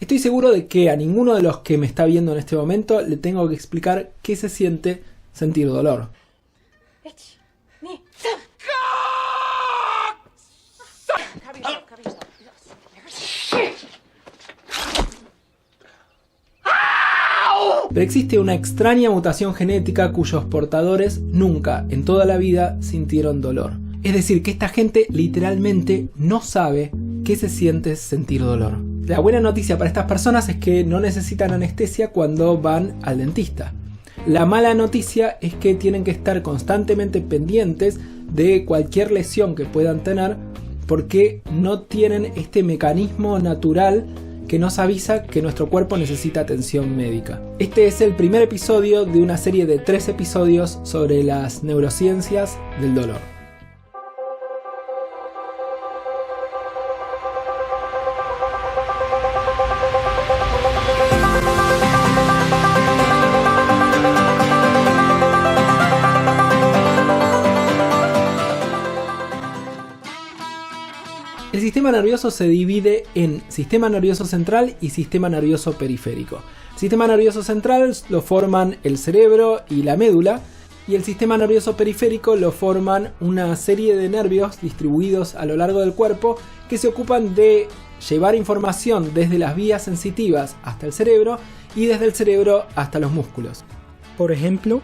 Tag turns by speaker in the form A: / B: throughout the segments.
A: Estoy seguro de que a ninguno de los que me está viendo en este momento le tengo que explicar qué se siente sentir dolor. Pero existe una extraña mutación genética cuyos portadores nunca en toda la vida sintieron dolor. Es decir, que esta gente literalmente no sabe qué se siente sentir dolor. La buena noticia para estas personas es que no necesitan anestesia cuando van al dentista. La mala noticia es que tienen que estar constantemente pendientes de cualquier lesión que puedan tener porque no tienen este mecanismo natural que nos avisa que nuestro cuerpo necesita atención médica. Este es el primer episodio de una serie de 3 episodios sobre las neurociencias del dolor. El sistema nervioso se divide en sistema nervioso central y sistema nervioso periférico. El sistema nervioso central lo forman el cerebro y la médula, y el sistema nervioso periférico lo forman una serie de nervios distribuidos a lo largo del cuerpo que se ocupan de llevar información desde las vías sensitivas hasta el cerebro y desde el cerebro hasta los músculos.
B: Por ejemplo,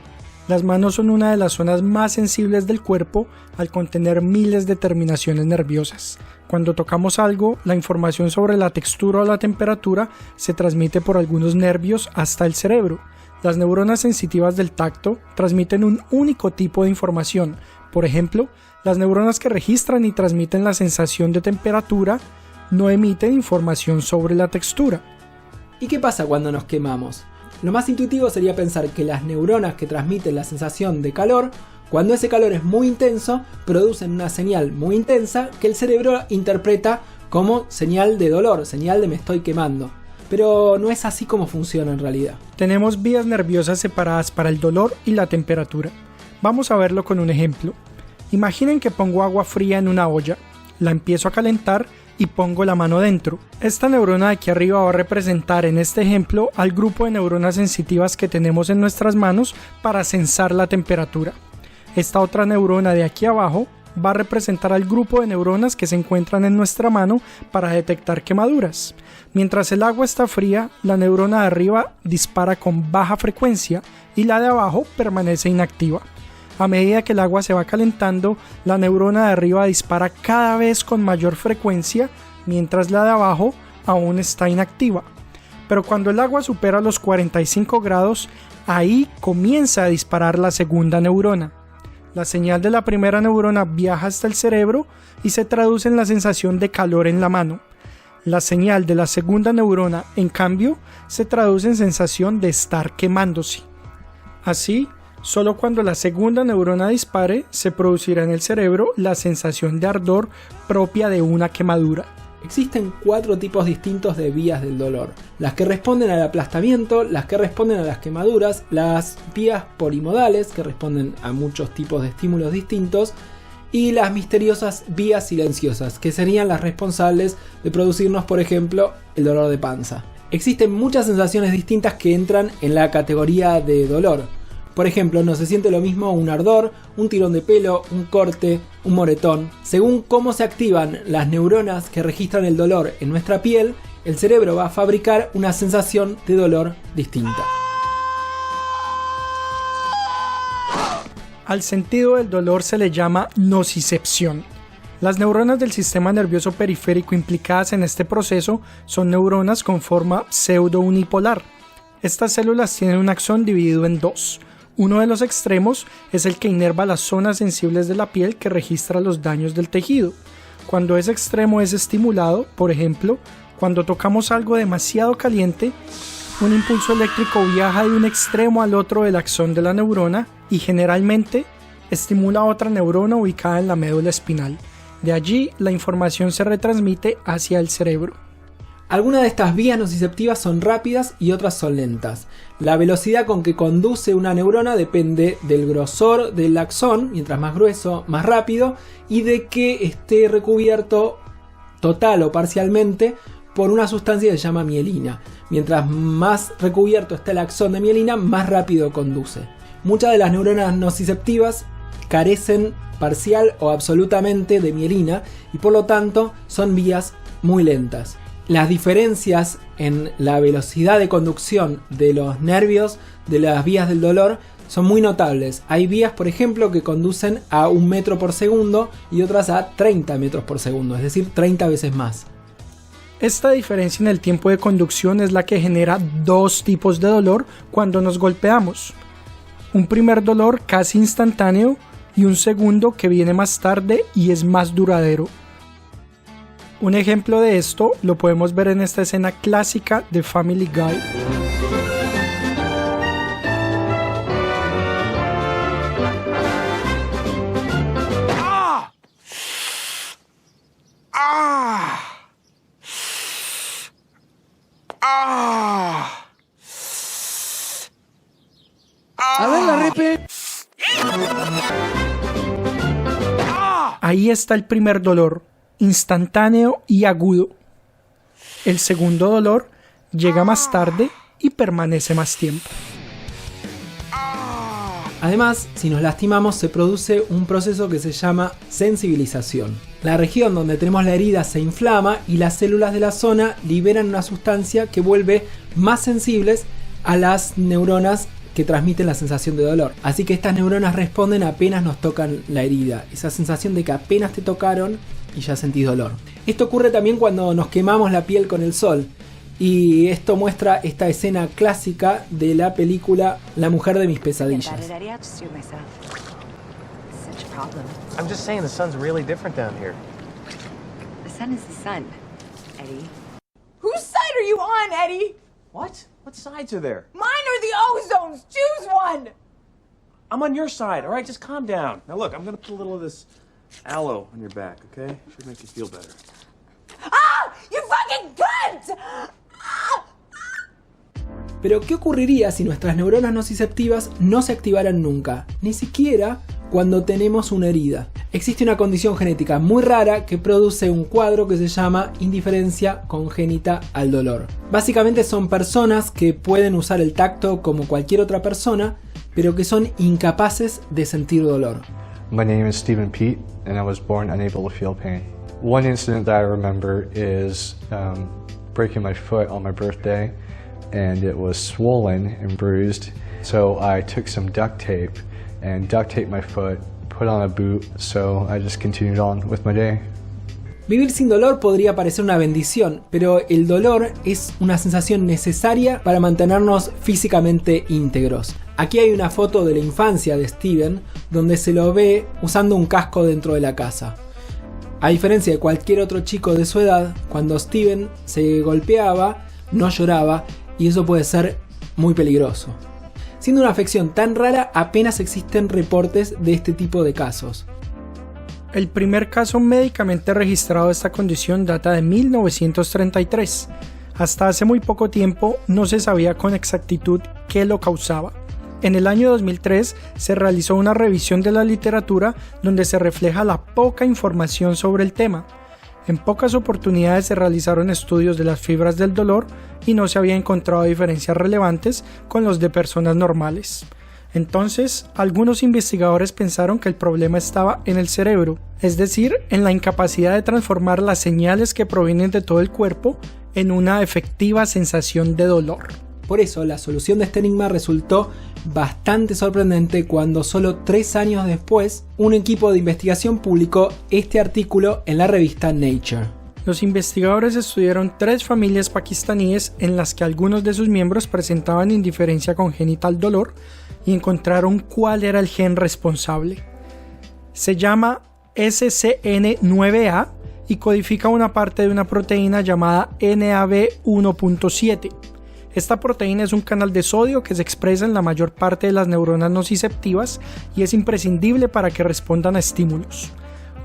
B: las manos son una de las zonas más sensibles del cuerpo al contener miles de terminaciones nerviosas. Cuando tocamos algo, la información sobre la textura o la temperatura se transmite por algunos nervios hasta el cerebro. Las neuronas sensitivas del tacto transmiten un único tipo de información. Por ejemplo, las neuronas que registran y transmiten la sensación de temperatura no emiten información sobre la textura.
A: ¿Y qué pasa cuando nos quemamos? Lo más intuitivo sería pensar que las neuronas que transmiten la sensación de calor, cuando ese calor es muy intenso, producen una señal muy intensa que el cerebro interpreta como señal de dolor, señal de me estoy quemando. Pero no es así como funciona en realidad.
B: Tenemos vías nerviosas separadas para el dolor y la temperatura. Vamos a verlo con un ejemplo. Imaginen que pongo agua fría en una olla, la empiezo a calentar y pongo la mano dentro. Esta neurona de aquí arriba va a representar en este ejemplo al grupo de neuronas sensitivas que tenemos en nuestras manos para sensar la temperatura. Esta otra neurona de aquí abajo va a representar al grupo de neuronas que se encuentran en nuestra mano para detectar quemaduras. Mientras el agua está fría, la neurona de arriba dispara con baja frecuencia y la de abajo permanece inactiva. A medida que el agua se va calentando, la neurona de arriba dispara cada vez con mayor frecuencia, mientras la de abajo aún está inactiva. Pero cuando el agua supera los 45 grados, ahí comienza a disparar la segunda neurona. La señal de la primera neurona viaja hasta el cerebro y se traduce en la sensación de calor en la mano. La señal de la segunda neurona, en cambio, se traduce en sensación de estar quemándose. Así, solo cuando la segunda neurona dispare, se producirá en el cerebro la sensación de ardor propia de una quemadura.
A: Existen 4 tipos distintos de vías del dolor. Las que responden al aplastamiento, las que responden a las quemaduras, las vías polimodales, que responden a muchos tipos de estímulos distintos, y las misteriosas vías silenciosas, que serían las responsables de producirnos, por ejemplo, el dolor de panza. Existen muchas sensaciones distintas que entran en la categoría de dolor. Por ejemplo, no se siente lo mismo un ardor, un tirón de pelo, un corte, un moretón. Según cómo se activan las neuronas que registran el dolor en nuestra piel, el cerebro va a fabricar una sensación de dolor distinta.
B: Al sentido del dolor se le llama nocicepción. Las neuronas del sistema nervioso periférico implicadas en este proceso son neuronas con forma pseudo-unipolar. Estas células tienen un axón dividido en 2. Uno de los extremos es el que inerva las zonas sensibles de la piel que registra los daños del tejido. Cuando ese extremo es estimulado, por ejemplo, cuando tocamos algo demasiado caliente, un impulso eléctrico viaja de un extremo al otro del axón de la neurona y generalmente estimula otra neurona ubicada en la médula espinal. De allí, la información se retransmite hacia el cerebro.
A: Algunas de estas vías nociceptivas son rápidas y otras son lentas. La velocidad con que conduce una neurona depende del grosor del axón, mientras más grueso, más rápido, y de que esté recubierto total o parcialmente por una sustancia que se llama mielina. Mientras más recubierto está el axón de mielina, más rápido conduce. Muchas de las neuronas nociceptivas carecen parcial o absolutamente de mielina y por lo tanto son vías muy lentas. Las diferencias en la velocidad de conducción de los nervios de las vías del dolor son muy notables. Hay vías, por ejemplo, que conducen a 1 metro por segundo y otras a 30 metros por segundo, es decir, 30 veces más.
B: Esta diferencia en el tiempo de conducción es la que genera dos tipos de dolor cuando nos golpeamos. Un primer dolor casi instantáneo y un segundo que viene más tarde y es más duradero. Un ejemplo de esto lo podemos ver en esta escena clásica de Family Guy.
C: A ver la repe.
B: Ahí está el primer dolor, instantáneo y agudo. El segundo dolor llega más tarde y permanece más tiempo.
A: Además, si nos lastimamos se produce un proceso que se llama sensibilización. La región donde tenemos la herida se inflama y las células de la zona liberan una sustancia que vuelve más sensibles a las neuronas que transmiten la sensación de dolor. Así que estas neuronas responden apenas nos tocan la herida. Esa sensación de que apenas te tocaron y ya sentís dolor. Esto ocurre también cuando nos quemamos la piel con el sol. Y esto muestra esta escena clásica de la película La mujer de mis pesadillas.
C: I'm just saying the sun's really different down here.
D: The sun is the sun, Eddie.
E: Whose side are you on, Eddie?
C: What? What sides are there?
E: Mine or the Ozones? Choose one!
C: I'm on your side, all right? Just calm down. Now look, I'm gonna put a little of this aloe on your back, okay? Should make you feel better.
E: Ah! You fucking cunt!
A: Pero ¿qué ocurriría si nuestras neuronas nociceptivas no se activaran nunca? Ni siquiera cuando tenemos una herida. Existe una condición genética muy rara que produce un cuadro que se llama indiferencia congénita al dolor. Básicamente son personas que pueden usar el tacto como cualquier otra persona, pero que son incapaces de sentir dolor.
F: My name is Stephen Pete, and I was born unable to feel pain. One incident that I remember is breaking my foot on my birthday, and it was swollen and bruised. So I took some duct tape and duct taped my foot, put on a boot, so I just continued on with my day.
A: Vivir sin dolor podría parecer una bendición, pero el dolor es una sensación necesaria para mantenernos físicamente íntegros. Aquí hay una foto de la infancia de Steven, donde se lo ve usando un casco dentro de la casa. A diferencia de cualquier otro chico de su edad, cuando Steven se golpeaba, no lloraba, y eso puede ser muy peligroso. Siendo una afección tan rara, apenas existen reportes de este tipo de casos.
B: El primer caso médicamente registrado de esta condición data de 1933. Hasta hace muy poco tiempo no se sabía con exactitud qué lo causaba. En el año 2003 se realizó una revisión de la literatura donde se refleja la poca información sobre el tema. En pocas oportunidades se realizaron estudios de las fibras del dolor y no se había encontrado diferencias relevantes con los de personas normales. Entonces, algunos investigadores pensaron que el problema estaba en el cerebro, es decir, en la incapacidad de transformar las señales que provienen de todo el cuerpo en una efectiva sensación de dolor.
A: Por eso, la solución de este enigma resultó bastante sorprendente cuando solo 3 años después, un equipo de investigación publicó este artículo en la revista Nature.
B: Los investigadores estudiaron 3 familias pakistaníes en las que algunos de sus miembros presentaban indiferencia congénita al dolor y encontraron cuál era el gen responsable. Se llama SCN9A y codifica una parte de una proteína llamada NAB1.7. Esta proteína es un canal de sodio que se expresa en la mayor parte de las neuronas nociceptivas y es imprescindible para que respondan a estímulos.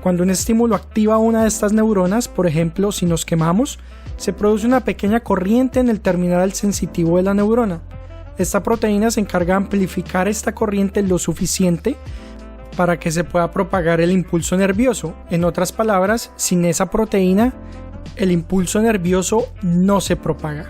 B: Cuando un estímulo activa una de estas neuronas, por ejemplo si nos quemamos, se produce una pequeña corriente en el terminal sensitivo de la neurona. Esta proteína se encarga de amplificar esta corriente lo suficiente para que se pueda propagar el impulso nervioso. En otras palabras, sin esa proteína El impulso nervioso no se propaga.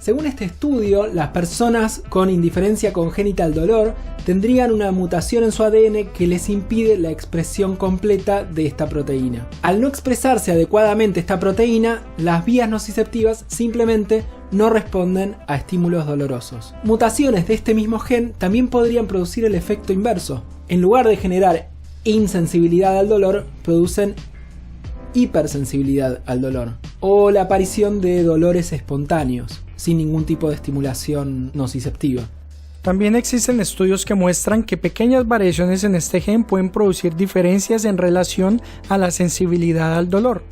A: Según este estudio, las personas con indiferencia congénita al dolor tendrían una mutación en su ADN que les impide la expresión completa de esta proteína. Al no expresarse adecuadamente esta proteína, las vías nociceptivas simplemente no responden a estímulos dolorosos. Mutaciones de este mismo gen también podrían producir el efecto inverso. En lugar de generar insensibilidad al dolor, producen hipersensibilidad al dolor o la aparición de dolores espontáneos sin ningún tipo de estimulación nociceptiva.
B: También existen estudios que muestran que pequeñas variaciones en este gen pueden producir diferencias en relación a la sensibilidad al dolor.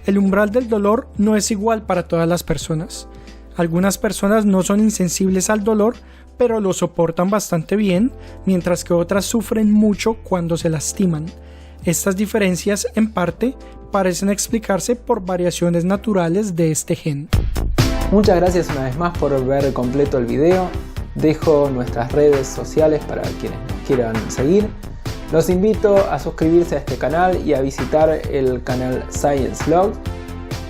B: El umbral del dolor no es igual para todas las personas. Algunas personas no son insensibles al dolor, pero lo soportan bastante bien, mientras que otras sufren mucho cuando se lastiman. Estas diferencias, en parte, parecen explicarse por variaciones naturales de este gen.
A: Muchas gracias una vez más por ver completo el video. Dejo nuestras redes sociales para quienes nos quieran seguir. Los invito a suscribirse a este canal y a visitar el canal Science Log.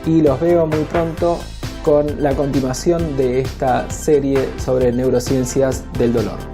A: Y los veo muy pronto con la continuación de esta serie sobre neurociencias del dolor.